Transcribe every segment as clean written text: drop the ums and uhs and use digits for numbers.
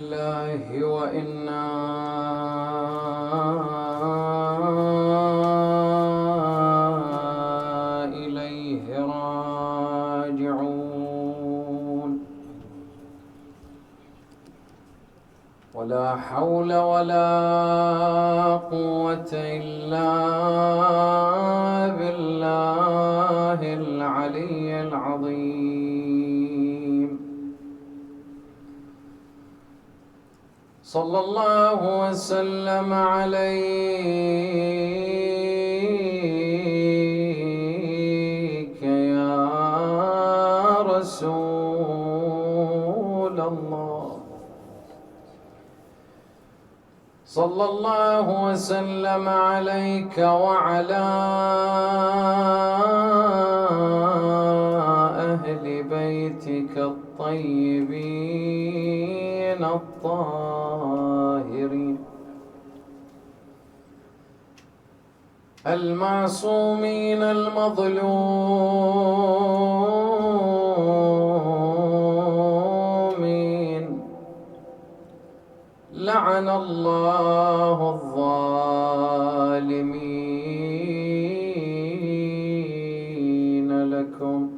الله وإنا إليه راجعون. ولا حول ولا قوة إلا بالله العلي العظيم. صلى الله وسلم عليك يا رسول الله. صلى الله وسلم عليك وعلى أهل بيتك الطيبين الطاهرين المعصومين المظلومين. لعن الله الظالمين لكم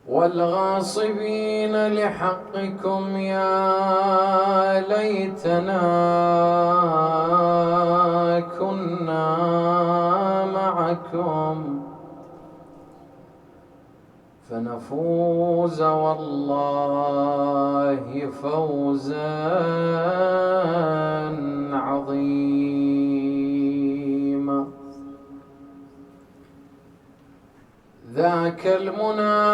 والغاصبين لحقكم. يا ليتنا كنا معكم فنفوز والله فوزا عظيما. ذاك المنى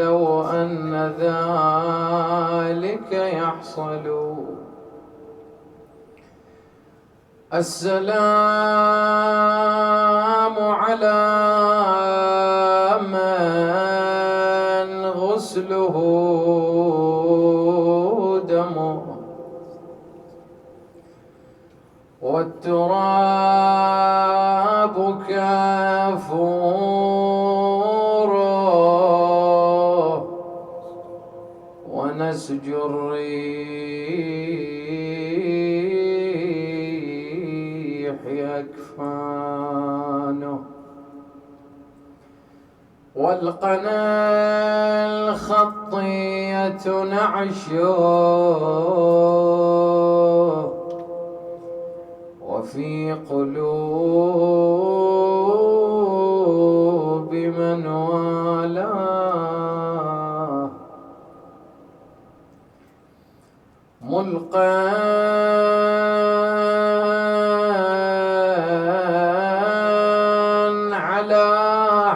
لو أن ذلك يحصل. السلام على من غسله دمه والتراب كافوره ونسج الريح أكفانه والقنا الخطية نعشه وفي قلوب من والاه ملقى على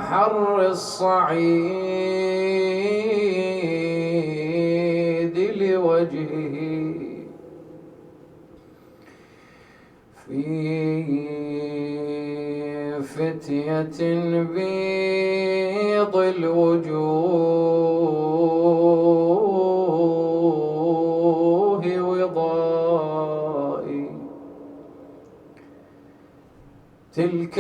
حر الصعيد لوجهه في فتية بيض الوجوه وضائي. تلك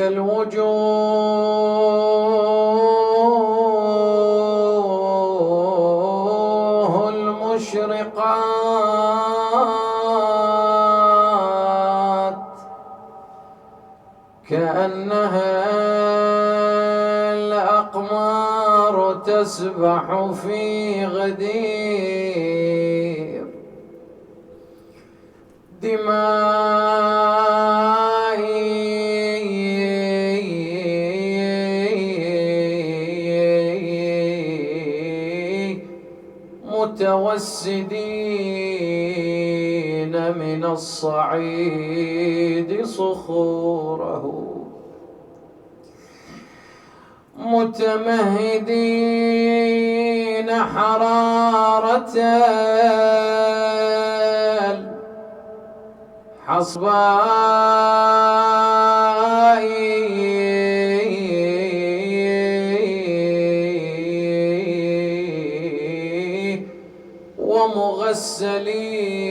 الوجوه المشرقات كأنها الأقمار تسبح في غدير دماء متوسدين من الصعيد صخوره متمهدين حرارة الحصباء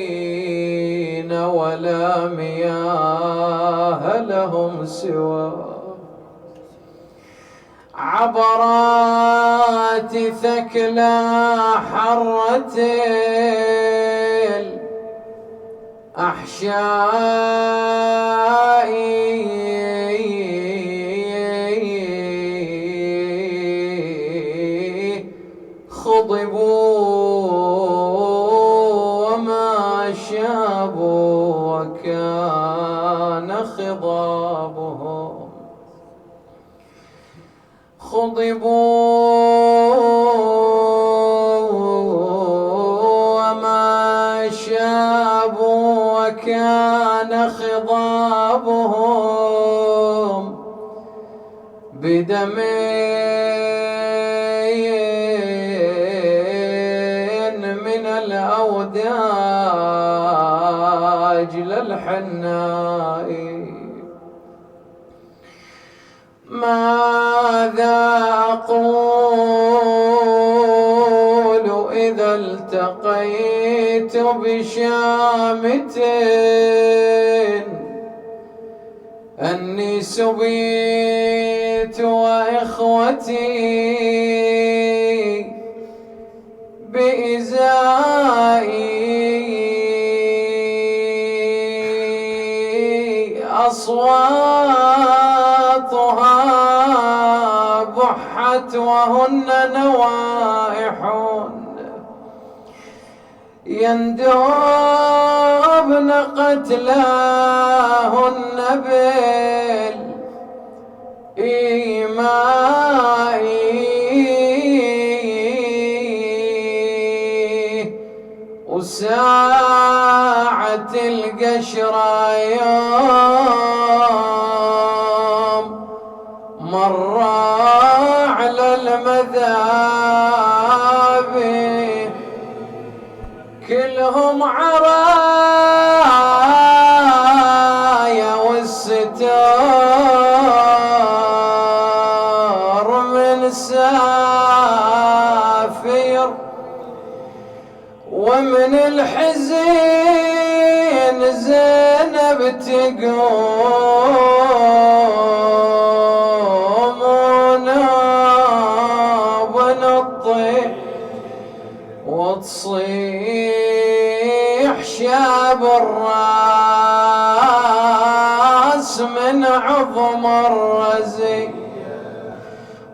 ومغسلين ولا مياه لهم سواه. عبرات ثكلى حرة الأحشاء خضبوا وما شابوا وكان خضابهم خضبوا وما شابوا وكان خضابهم بدم من الأوداج للحناء. ماذا أقول إذا التقيت بشامت أني سبيت وإخوتي بإزائي أصواتها بحت وهن نوائح يندبن قتلاهن بالإيماء وساعة القشرة يوم مر على المذابح كلهم عرايا والستار من سافر ومن الحزين زينب تقوم ونابن الطير وتصيح شاب الراس من عظم الرزي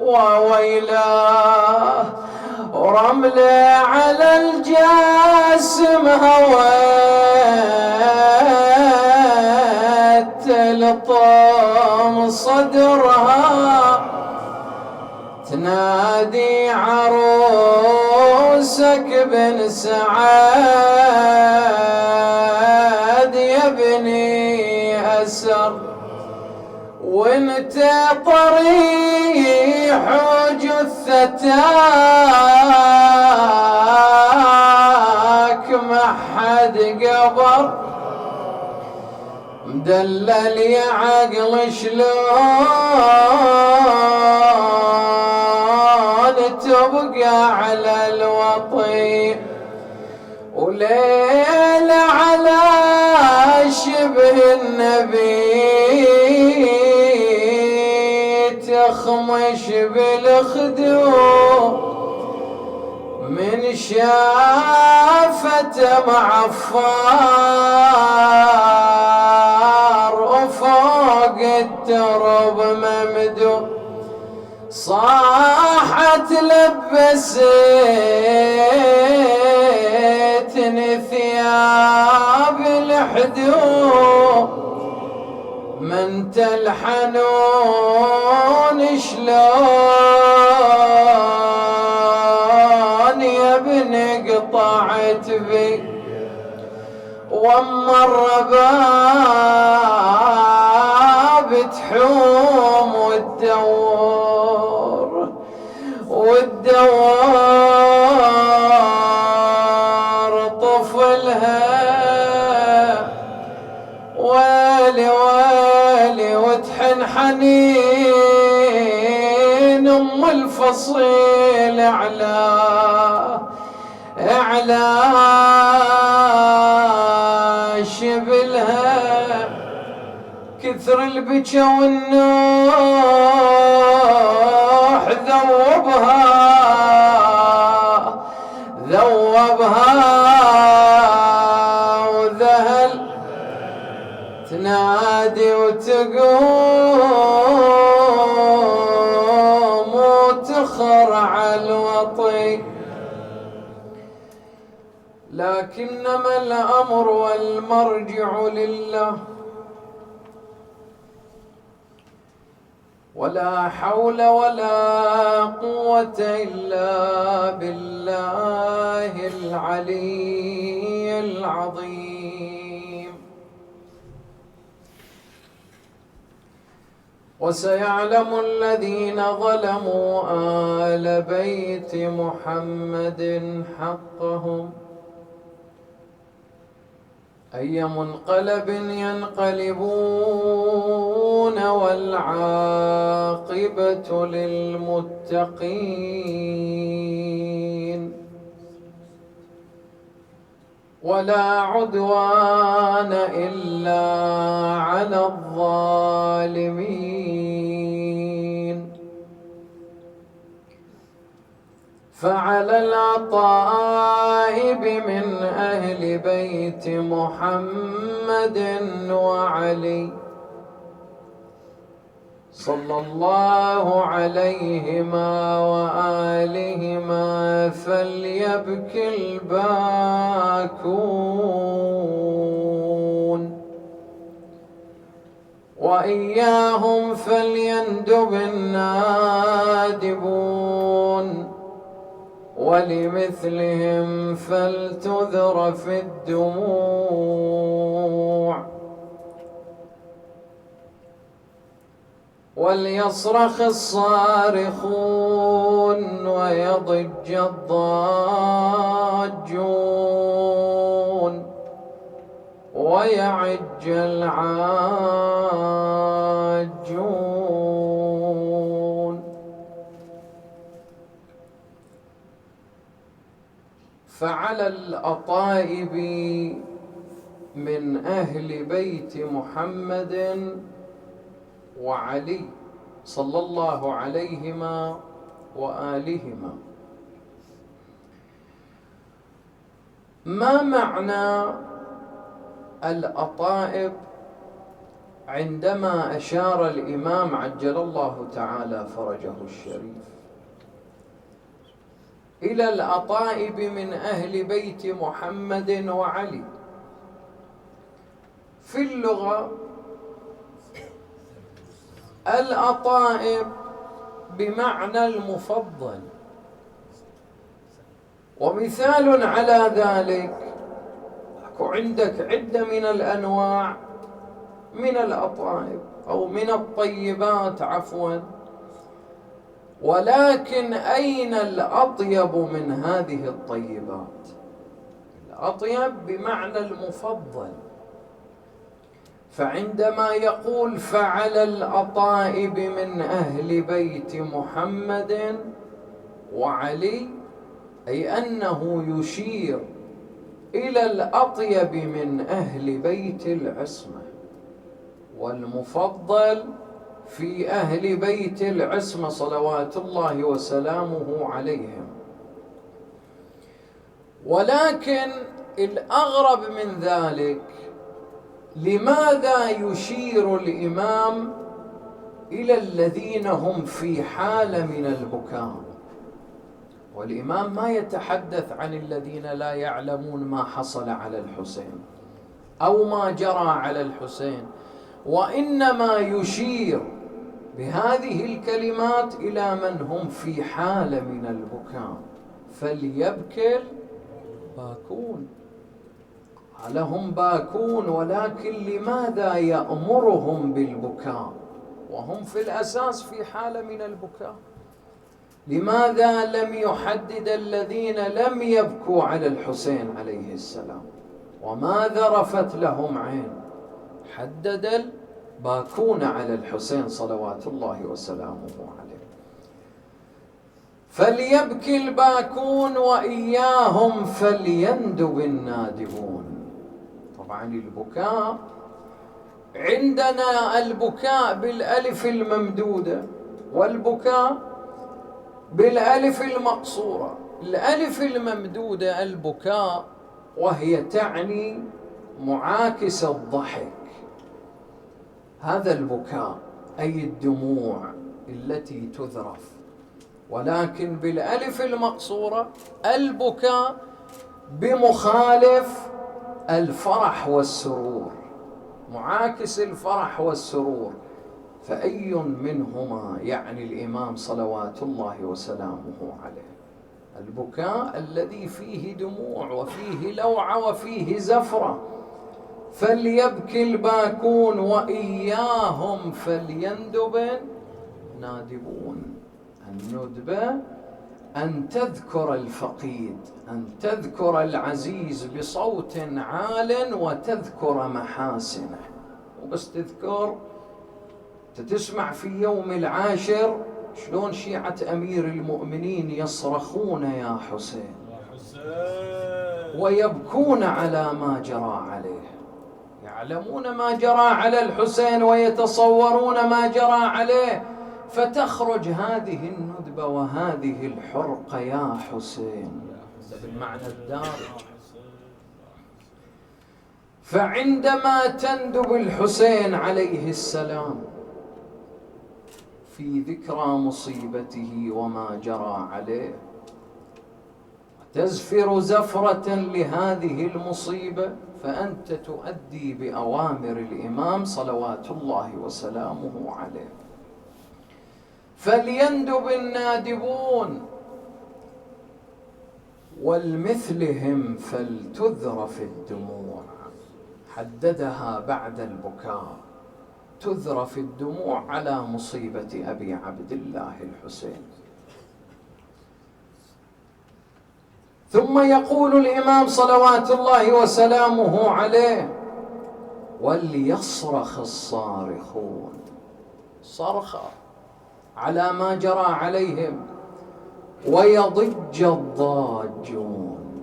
وويلاه ورملة على الجاسم هويت تلطم صدرها تنادي عروسك بن سعاد يا ابني أسر وانت طريح جثتاك ما حد قبر مدلل يا عقل شلون تبقى على الوطي وليل على شبه النبي تخمش بالخدود من شافته معفار وفوق الترب ممدود صاحت لبستني ثياب الحدود من تلحنون شلون يا ابن قطعت بي واما الرباب تحوم والدوار طفلها ويلي ويلي وتحن حنين ام الفصيل اعلى شبلها كثر البكا والنوح ذوبها وذهل تنادي وتقوم وتخرع الوطي. لكنما الأمر والمرجع لله، ولا حول ولا قوة إلا بالله العلي العظيم. وسيعلم الذين ظلموا آل بيت محمد حقهم أي منقلب ينقلبون، والعاقبة للمتقين، ولا عدوان إلا على الظالمين. فعلى العطائب من أهل بيت محمد وعلي صلى الله عليهما وآلهما فليبكي الباكون، وإياهم فليندب النادبون، ولمثلهم فلتذرف الدموع، وليصرخ الصارخون ويضج الضاجون ويعج العاجون. فعلى الأطائب من أهل بيت محمد وعلي صلى الله عليهما وآلهما. ما معنى الأطائب عندما أشار الإمام عجل الله تعالى فرجه الشريف إلى الأطائب من أهل بيت محمد وعلي؟ في اللغة الأطائب بمعنى المفضل، ومثال على ذلك عندك عدة من الأنواع من الأطائب أو من الطيبات عفوا، ولكن أين الأطيب من هذه الطيبات؟ الأطيب بمعنى المفضل. فعندما يقول فعلى الأطائب من أهل بيت محمد وعلي، أي أنه يشير إلى الأطيب من أهل بيت العصمة والمفضل في أهل بيت العصمة صلوات الله وسلامه عليهم. ولكن الأغرب من ذلك، لماذا يشير الإمام إلى الذين هم في حالة من البكاء؟ والإمام ما يتحدث عن الذين لا يعلمون ما حصل على الحسين أو ما جرى على الحسين، وإنما يشير بهذه الكلمات إلى من هم في حالة من البكاء. فليبكي الباكون، لهم باكون، ولكن لماذا يأمرهم بالبكاء وهم في الأساس في حالة من البكاء؟ لماذا لم يحدد الذين لم يبكوا على الحسين عليه السلام وما ذرفت لهم عين؟ حدد الباكون على الحسين صلوات الله وسلامه عليه. فليبكي الباكون وإياهم فليندب النادبون. طبعا البكاء عندنا البكاء بالألف الممدودة، والبكاء بالألف المقصورة. الألف الممدودة البكاء، وهي تعني معاكس الضحك. هذا البكاء أي الدموع التي تذرف، ولكن بالألف المقصورة البكاء بمخالف الفرح والسرور، معاكس الفرح والسرور. فأي منهما يعني الإمام صلوات الله وسلامه عليه؟ البكاء الذي فيه دموع وفيه لوعة وفيه زفرة. فليبكي الباكون وإياهم فليندب نادبون. الندبة أن تذكر الفقيد، أن تذكر العزيز بصوت عال وتذكر محاسنه، وبس تذكر. تسمع في يوم العاشر شلون شيعة أمير المؤمنين يصرخون يا حسين ويبكون على ما جرى عليه، يعلمون ما جرى على الحسين ويتصورون ما جرى عليه، فتخرج هذه الندبة وهذه الحرقة يا حسين بالمعنى الدارج. فعندما تندب الحسين عليه السلام في ذكرى مصيبته وما جرى عليه، تزفر زفرة لهذه المصيبة، فأنت تؤدي بأوامر الإمام صلوات الله وسلامه عليه. فليندب النادبون والمثلهم فلتذرف الدموع. حددها بعد البكاء، تذرف الدموع على مصيبة أبي عبد الله الحسين. ثم يقول الإمام صلوات الله وسلامه عليه: وليصرخ الصارخون، صرخة على ما جرى عليهم، ويضج الضاجون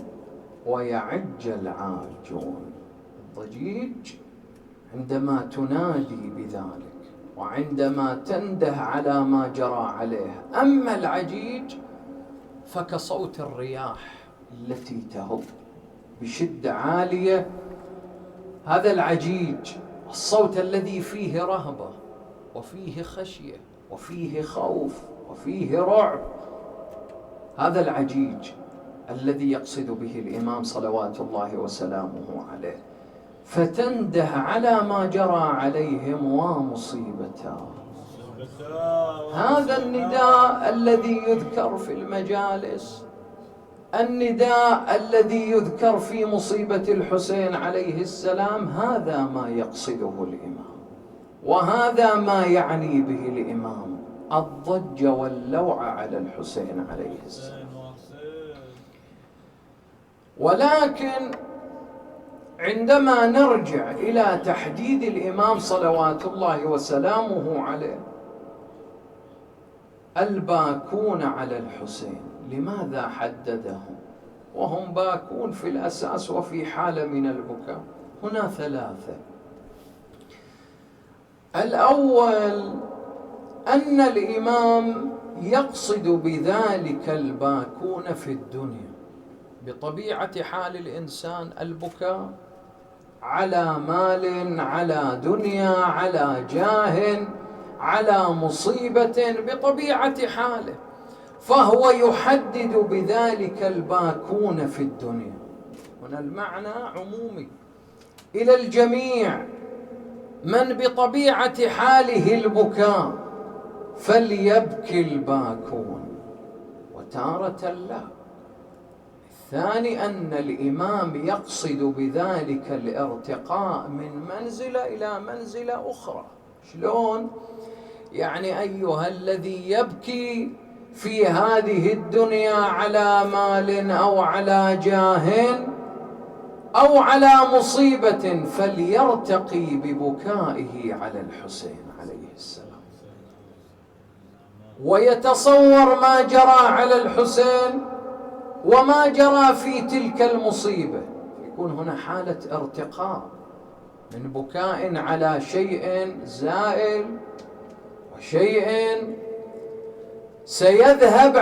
ويعج العاجون. الضجيج عندما تنادي بذلك وعندما تنده على ما جرى عليه. أما العجيج فكصوت الرياح التي تهب بشدة عالية. هذا العجيج الصوت الذي فيه رهبة وفيه خشية وفيه خوف وفيه رعب، هذا العجيج الذي يقصد به الإمام صلوات الله وسلامه عليه. فتنده على ما جرى عليهم ومصيبته. هذا النداء الذي يذكر في المجالس، النداء الذي يذكر في مصيبة الحسين عليه السلام، هذا ما يقصده الإمام، وهذا ما يعني به الإمام الضج واللوع على الحسين عليه السلام. ولكن عندما نرجع إلى تحديد الإمام صلوات الله وسلامه عليه الباكون على الحسين، لماذا حددهم وهم باكون في الأساس وفي حالة من البكاء؟ هنا ثلاثة. الأول أن الإمام يقصد بذلك الباكون في الدنيا، بطبيعة حال الإنسان البكاء على مال، على دنيا، على جاه، على مصيبة، بطبيعة حاله، فهو يحدد بذلك الباكون في الدنيا. هنا المعنى عمومي إلى الجميع، من بطبيعة حاله البكاء فليبكي الباكون، وتارة لا. الثاني أن الإمام يقصد بذلك الارتقاء من منزلة إلى منزلة أخرى. شلون؟ يعني أيها الذي يبكي في هذه الدنيا على مال أو على جاه أو على مصيبة، فليرتقي ببكائه على الحسين عليه السلام، ويتصور ما جرى على الحسين وما جرى في تلك المصيبة. يكون هنا حالة ارتقاء من بكاء على شيء زائل وشيء سيذهب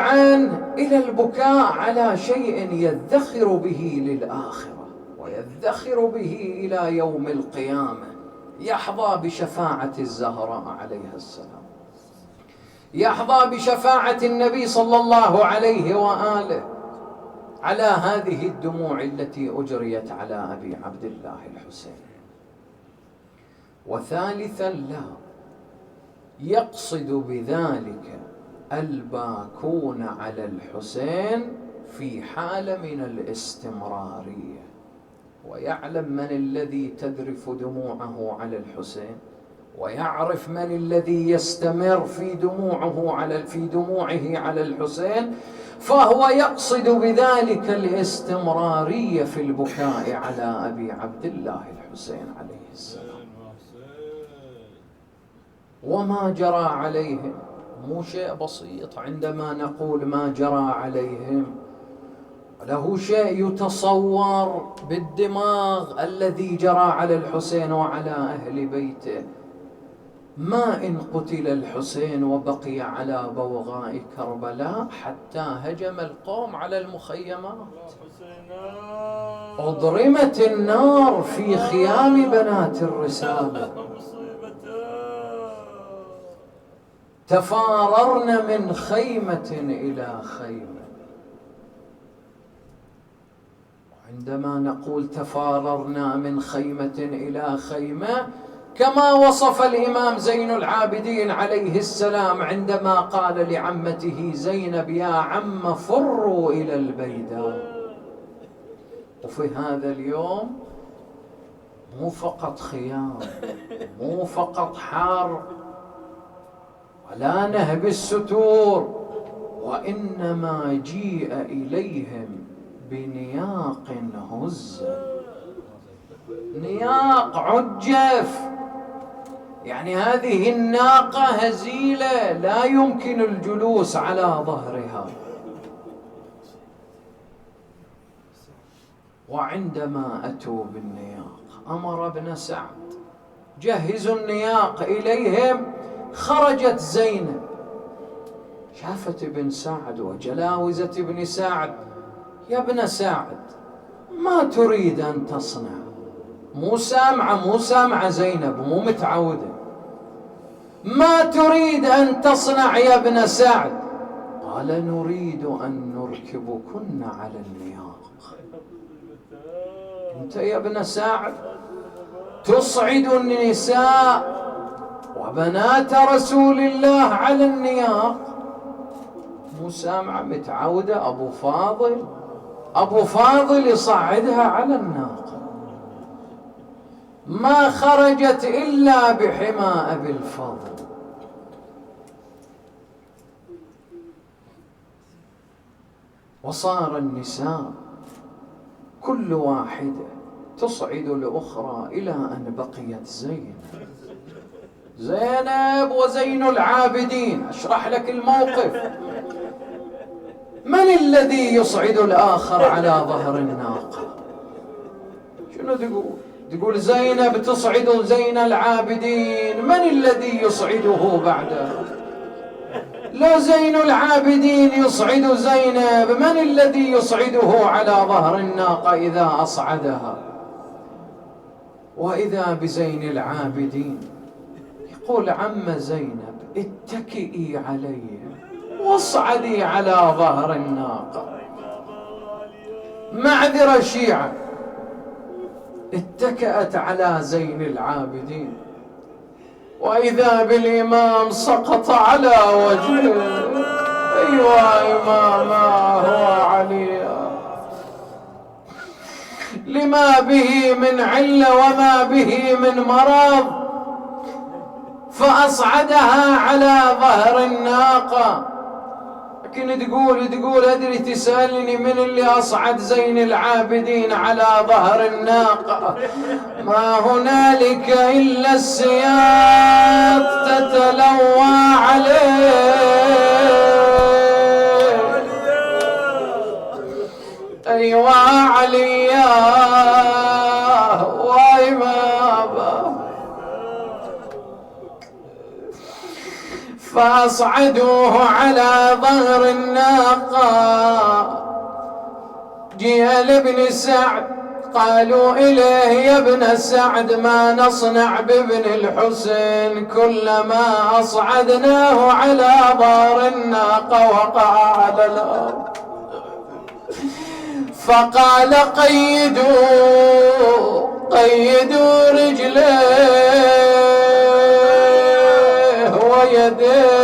إلى البكاء على شيء يذخر به للآخرة ويذخر به إلى يوم القيامة. يحظى بشفاعة الزهراء عليها السلام، يحظى بشفاعة النبي صلى الله عليه وآله على هذه الدموع التي أجريت على أبي عبد الله الحسين. وثالثا، لا يقصد بذلك الباكون على الحسين في حالة من الاستمرارية، ويعلم من الذي تذرف دموعه على الحسين، ويعرف من الذي يستمر في دموعه على الحسين، فهو يقصد بذلك الاستمرارية في البكاء على أبي عبد الله الحسين عليه السلام. وما جرى عليهم مو شيء بسيط. عندما نقول ما جرى عليهم، له شيء يتصور بالدماغ الذي جرى على الحسين وعلى أهل بيته. ما إن قتل الحسين وبقي على بوغاء كربلاء حتى هجم القوم على المخيمات، أضرمت النار في خيام بنات الرسالة، تفاررن من خيمة إلى خيمة. عندما نقول تفاررنا من خيمة إلى خيمة، كما وصف الإمام زين العابدين عليه السلام عندما قال لعمته زينب: يا عم فروا إلى البيداء. وفي هذا اليوم مو فقط خيام، مو فقط حار ولا نهب الستور، وإنما جيء إليهم بنياق هز، نياق عجف، يعني هذه الناقة هزيلة لا يمكن الجلوس على ظهرها. وعندما أتوا بالنياق أمر ابن سعد: جهزوا النياق إليهم. خرجت زينب، شافت ابن سعد وجلاوزة ابن سعد: يا ابن سعد، ما تريد أن تصنع؟ مو سامعة زينب، مو متعودة. ما تريد أن تصنع يا ابن سعد؟ قال: نريد أن نركبكن على النياق. أنت يا ابن سعد تصعد النساء وبنات رسول الله على النياق؟ مو سامعة، متعودة. أبو فاضل يصعدها على الناقة. ما خرجت إلا بحمى أبي الفضل. وصار النساء كل واحدة تصعد الأخرى إلى أن بقيت زينب وزين العابدين. أشرح لك الموقف. من الذي يصعد الآخر على ظهر الناقة؟ شنو تقول زينب تصعد زين العابدين، من الذي يصعده بعده؟ لا زين العابدين يصعد زينب، من الذي يصعده على ظهر الناقة إذا أصعدها؟ وإذا بزين العابدين يقول: عم زينب اتكئي علي واصعدي على ظهر الناقة. معذرة شيعة، اتكأت على زين العابدين، وإذا بالإمام سقط على وجهه. أيوة إماما، هو علي، لما به من علة وما به من مرض، فأصعدها على ظهر الناقة. لكن تقول أدري تسألني من اللي أصعد زين العابدين على ظهر الناقة؟ ما هنالك إلا السياط تتلوى عليه. أيوة عليا وإمامه. فأصعدوه على ظهر الناقة. جاء لابن سعد قالوا إليه يا ابن سعد ما نصنع بابن الحسين؟ كلما أصعدناه على ظهر الناقة وقع على الأرض. فقال قيدوا رجليه ويديه.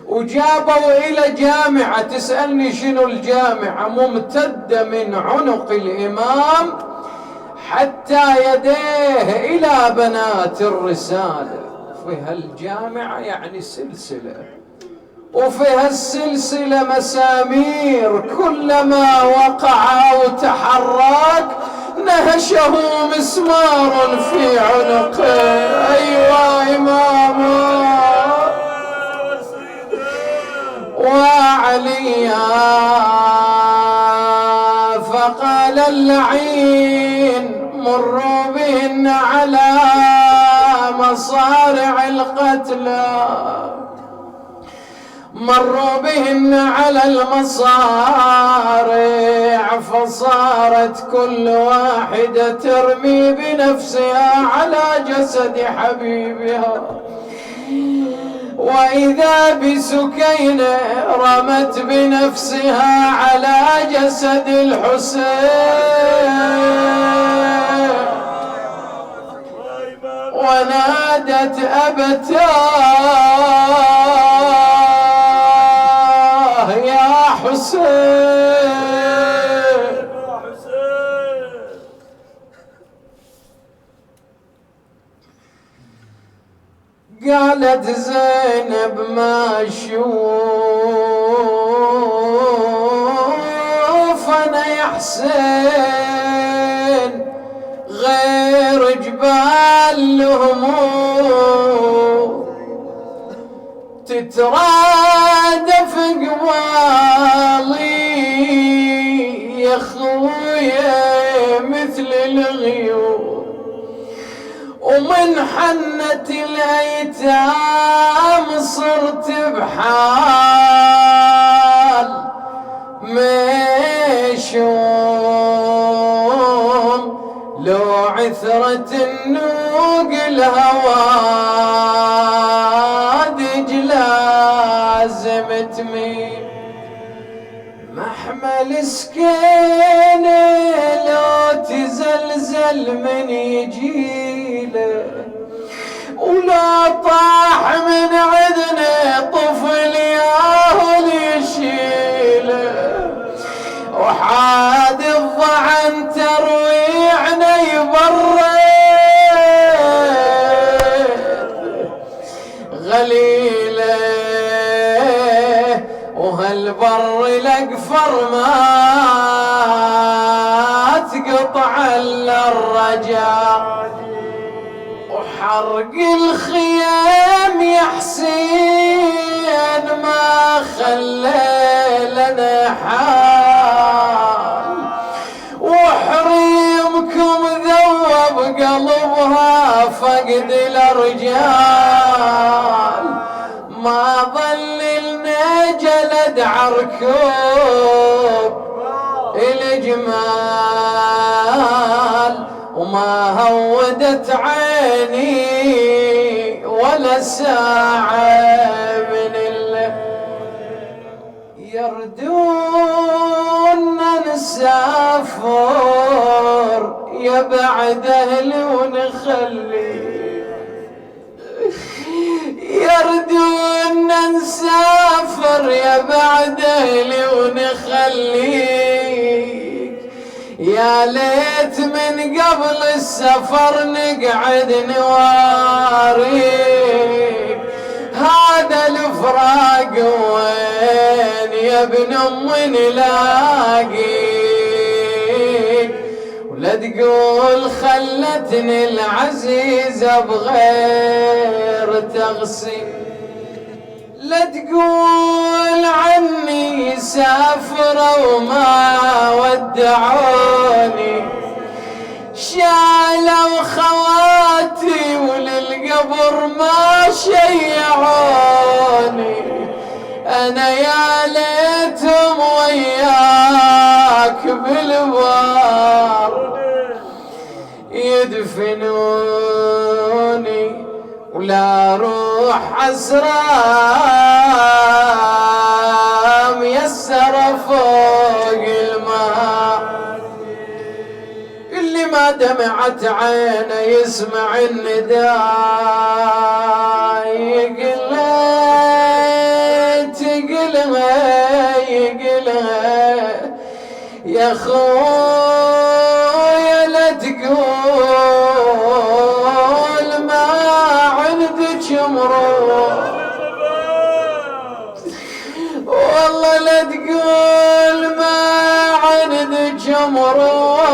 وجابوا إلى جامعة، تسألني شنو الجامعة؟ ممتدة من عنق الإمام حتى يديه إلى بنات الرسالة. في هالجامعة يعني سلسلة، وفي هالسلسلة مسامير، كلما وقع أو تحرك نهشه مسمار في عنقه. أيوة إمامه وعليا. فقال اللعين مروا بهن على مصارع القتلى، مروا بهن على المصارع، فصارت كل واحدة ترمي بنفسها على جسد حبيبها. وإذا بسكينة رمت بنفسها على جسد الحسين ونادت أبتاه يا حسين. قالت زينب ما اشوف انا يا حسين غير جبال الهموم تترادف قوالي يا خويا مثل الغيوم، ومن حنة الأيتام صرت بحال مشوم، لو عثرة النوق الهوادج لازم تميل، محمل سكينة لو تزلزل من يجيله، ولا طاح من عذنه طفل ياهل يشيله، وحاد الضعن تروي عيني برد غليله، وهالبر الاقفر ما تقطع الا الرجاء، وحرق الخيام يا حسين ما خلى لنا حال، وحريمكم ذوب قلبها فقد الارجال، ما ظل لنا جلد عركوب الجمال، وما هودت عيني ولا ساعة من الله، يردون نسافر يا بعد اهلي ونخلي، يردون نسافر يا بعد اهلي ونخليك، يا ليت من قبل السفر نقعد نواريك، هذا الفراق وين يا ابن ام نلاقيك، ولا تقول خلتني العزيزة بغير تغسيل، لا تقول عني سافروا وما ودعوني، شالوا خواتي وللقبر ما شيعوني، أنا يا ليتهم وياك بالبار يدفنوني ولا روح حسرة ميسرة فوق الماء. اللي ما دمعت عينه يسمع النداء يقلها يا خويا لا تقول ما عندك مروح، والله لا تقول ما عندك مروح،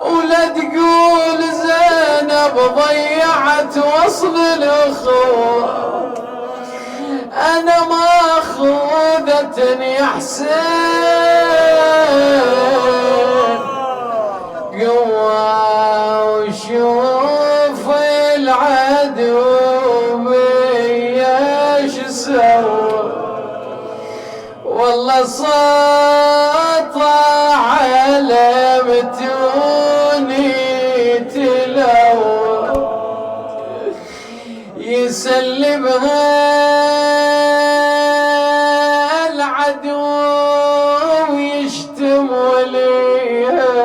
ولا تقول زينب ضيعت وصل الأخوة. أنا ما خذتني حسين قوة وشوف العدو بيش سوى، والله سطع على متوني تلوى يسلبها العدو ويشتم وليها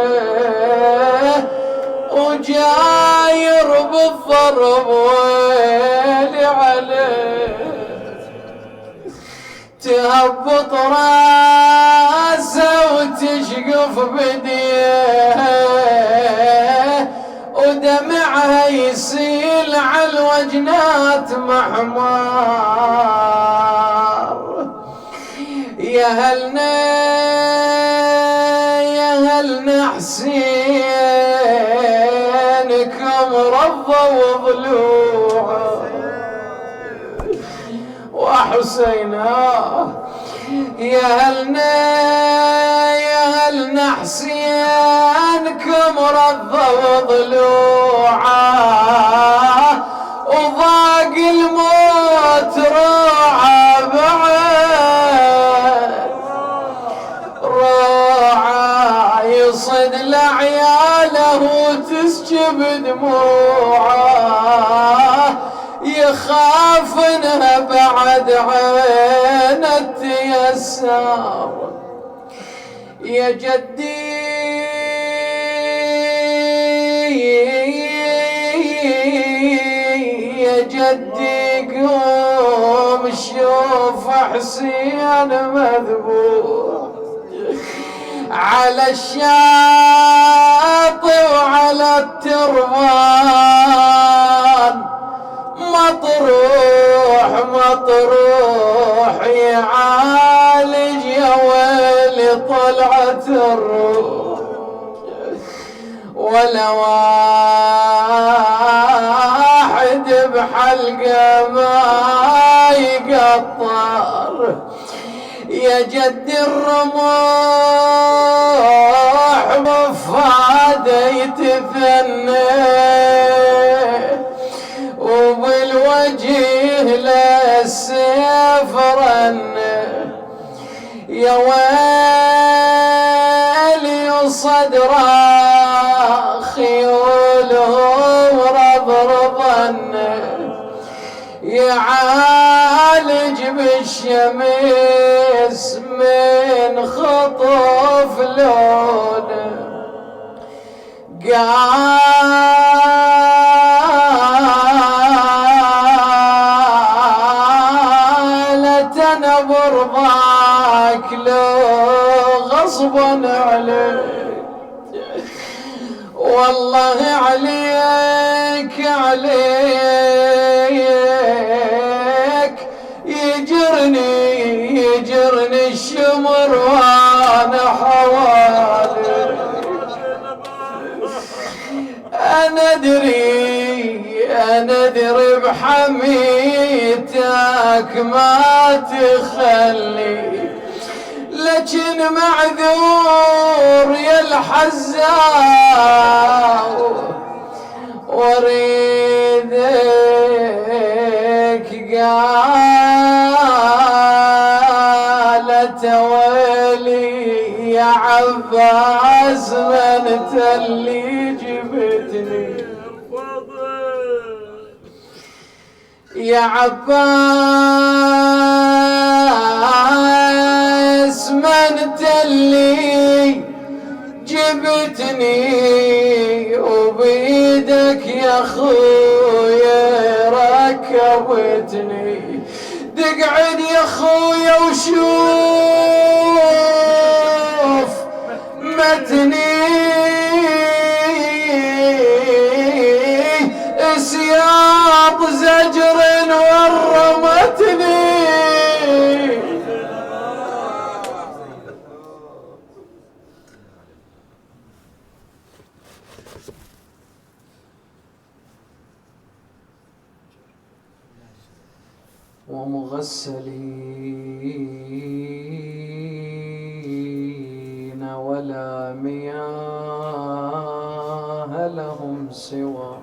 وجاير بالضرب ويلي عليه، تهبط راسه وتشقف بديه ودمعها يسيل على الوجنات محمار. يا هلنا حسينكم رضى وضلوعه وحسينا، يا هلنا حسينكم رضى وضلوعه وضاق الموت روعه بعد روعه يصد لعياله وتسكب دموعه يخاف انها بعد عينه تيسر. يا جدي يا جدي قوم شوف حسين مذبوح على الشاطئ وعلى التربان، مطروح يعالج يا ويلي طلعت الروح، ولا واحد بحلقه ما يقطر. يا جد الرموح مفاده يتثنى وبالوجه للسيف رن، يا ويلي وصدره خيولهم رضرضن يعالج بالشمس من خطف لونه. قالت انا برضاك لو غصبا عليك، والله عليك يجرني الشمر وانا حواليك. انا ادري بحميتك ما تخلي لكن معذور يا الحزاء وريدك قالت ويلي يا عباس من انت اللي جبتني يا عباس من انت اللي جبتني وبيدك يا خويا ركبتني تقعد يا خويا وشوف متني اسياط زجر ورمتني ومغسلين ولا مياه لهم سوى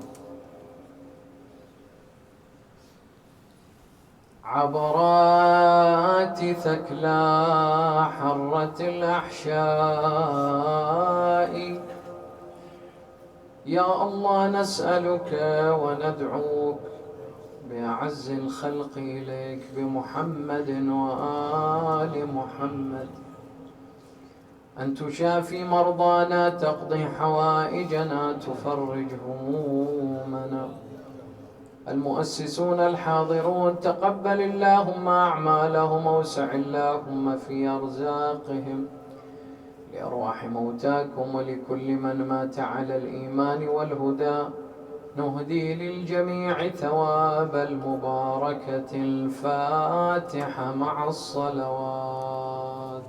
عبرات ثكلى حرة الأحشاء يا الله نسألك وندعوك بأعز الخلق إليك بمحمد وآل محمد أن تشافي مرضانا تقضي حوائجنا تفرج همومنا المؤسسون الحاضرون تقبل اللهم أعمالهم ووسع اللهم في أرزاقهم لأرواح موتاكم ولكل من مات على الإيمان والهدى نهدي للجميع ثواب المباركة الفاتحة مع الصلوات.